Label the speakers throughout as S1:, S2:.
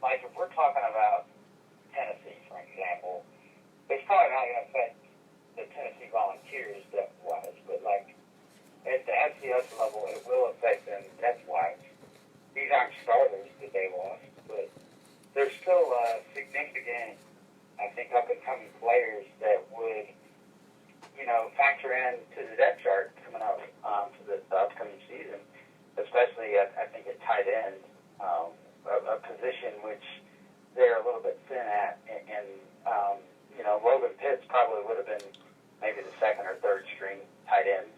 S1: like if we're talking about Tennessee, for example, it's probably not going to affect the Tennessee Volunteers depth-wise, but like at the FCS level, it will affect them depth-wise. These aren't starters that they lost, but there's still significant, I think, up-and-coming players that would, factor in to the depth chart coming up to the upcoming season, especially, I think, at tight end, a position which they're a little bit thin at. And Logan Pitts probably would have been maybe the second or third string tight end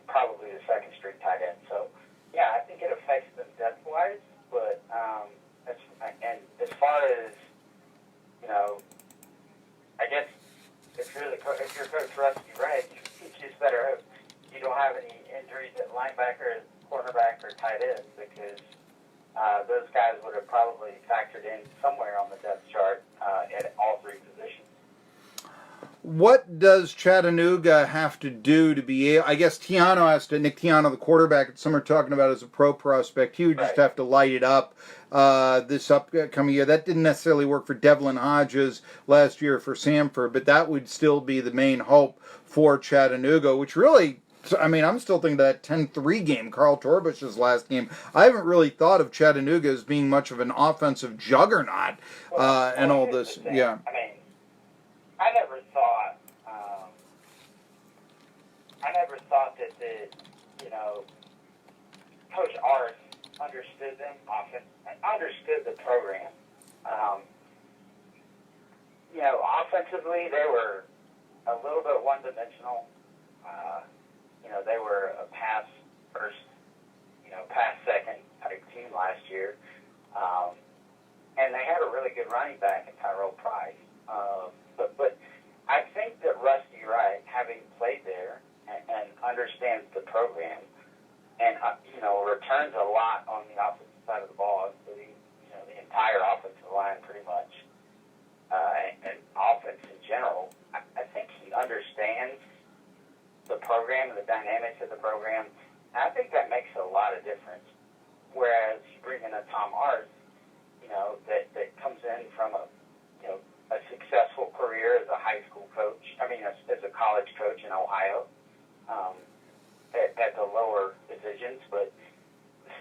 S1: probably the second string tight end. So, yeah, I think it affects them depth-wise, but as far as, I guess if you're Coach Rusty Wright, you just better hope you don't have any injuries at linebacker, cornerback, or tight end, because those guys would have probably factored in somewhere on the depth chart at all three positions.
S2: What does Chattanooga have to do to be able, I guess Nick Tiano, the quarterback, some are talking about as a pro prospect, he would just have to light it up this upcoming year. That didn't necessarily work for Devlin Hodges last year for Samford, but that would still be the main hope for Chattanooga, which really, I'm still thinking of that 10-3 game, Carl Torbush's last game. I haven't really thought of Chattanooga as being much of an offensive juggernaut and all this. Yeah.
S1: I never thought that Coach Art understood them often, understood the program. Offensively, they were a little bit one-dimensional. They were a pass first, pass second type team last year. And they had a really good running back in Tyrell Price. But I think that Rusty Wright, having played there and understands the program, and returns a lot on the offensive side of the ball, including the entire offensive line pretty much, and offense in general. I think he understands the program and the dynamics of the program. And I think that makes a lot of difference. Whereas you bring in a Tom Art, that comes in from a successful career as a high school coach, as a college coach in Ohio, at the lower divisions, but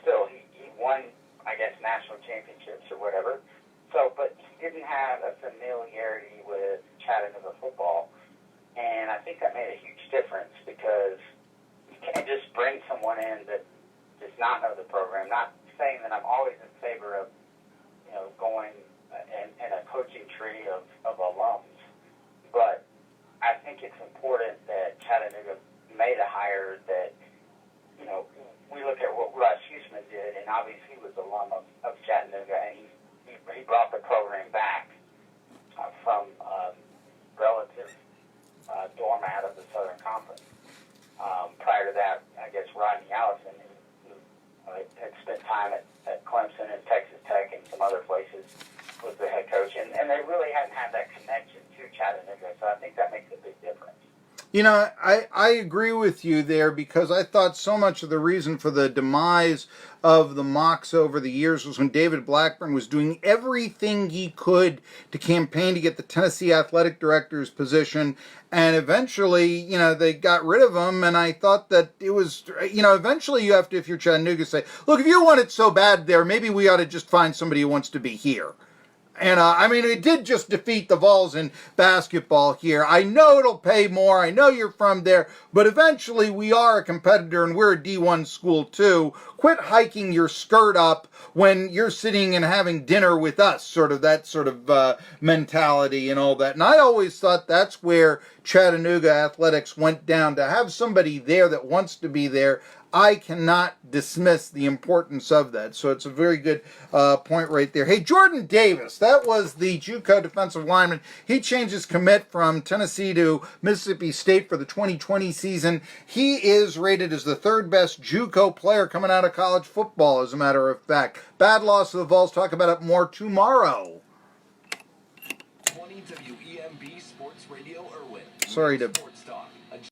S1: still, he won, I guess, national championships or whatever. So, but he didn't have a familiarity with Chattanooga football, and I think that made a huge difference, because you can't just bring someone in that does not know the program. Not saying that I'm always in favor of, going in a coaching tree of alums, but I think it's important that Chattanooga made a hire that, we look at what Russ Huseman did, and obviously he was an alum of Chattanooga, and he brought the program back from relative doormat of the Southern Conference. Prior to that, I guess Rodney Allison, who had spent time at Clemson and Texas Tech and some other places, was the head coach, and they really hadn't had that connection to Chattanooga, so I think that makes a big difference.
S2: I agree with you there, because I thought so much of the reason for the demise of the Mocs over the years was when David Blackburn was doing everything he could to campaign to get the Tennessee athletic director's position, and eventually, they got rid of him, and I thought that it was, eventually you have to, if you're Chattanooga, say, look, if you want it so bad there, maybe we ought to just find somebody who wants to be here. And, it did just defeat the Vols in basketball here. I know it'll pay more. I know you're from there. But eventually we are a competitor, and we're a D1 school too. Quit hiking your skirt up when you're sitting and having dinner with us, that mentality and all that. And I always thought that's where Chattanooga athletics went down. To have somebody there that wants to be there, I cannot dismiss the importance of that. So it's a very good point right there. Hey, Jordan Davis, that was the JUCO defensive lineman. He changed his commit from Tennessee to Mississippi State for the 2020 season. He is rated as the third best JUCO player coming out of college football, as a matter of fact. Bad loss to the Vols. Talk about it more tomorrow.
S3: 20 WEMB Sports Radio Irwin.
S2: Sorry to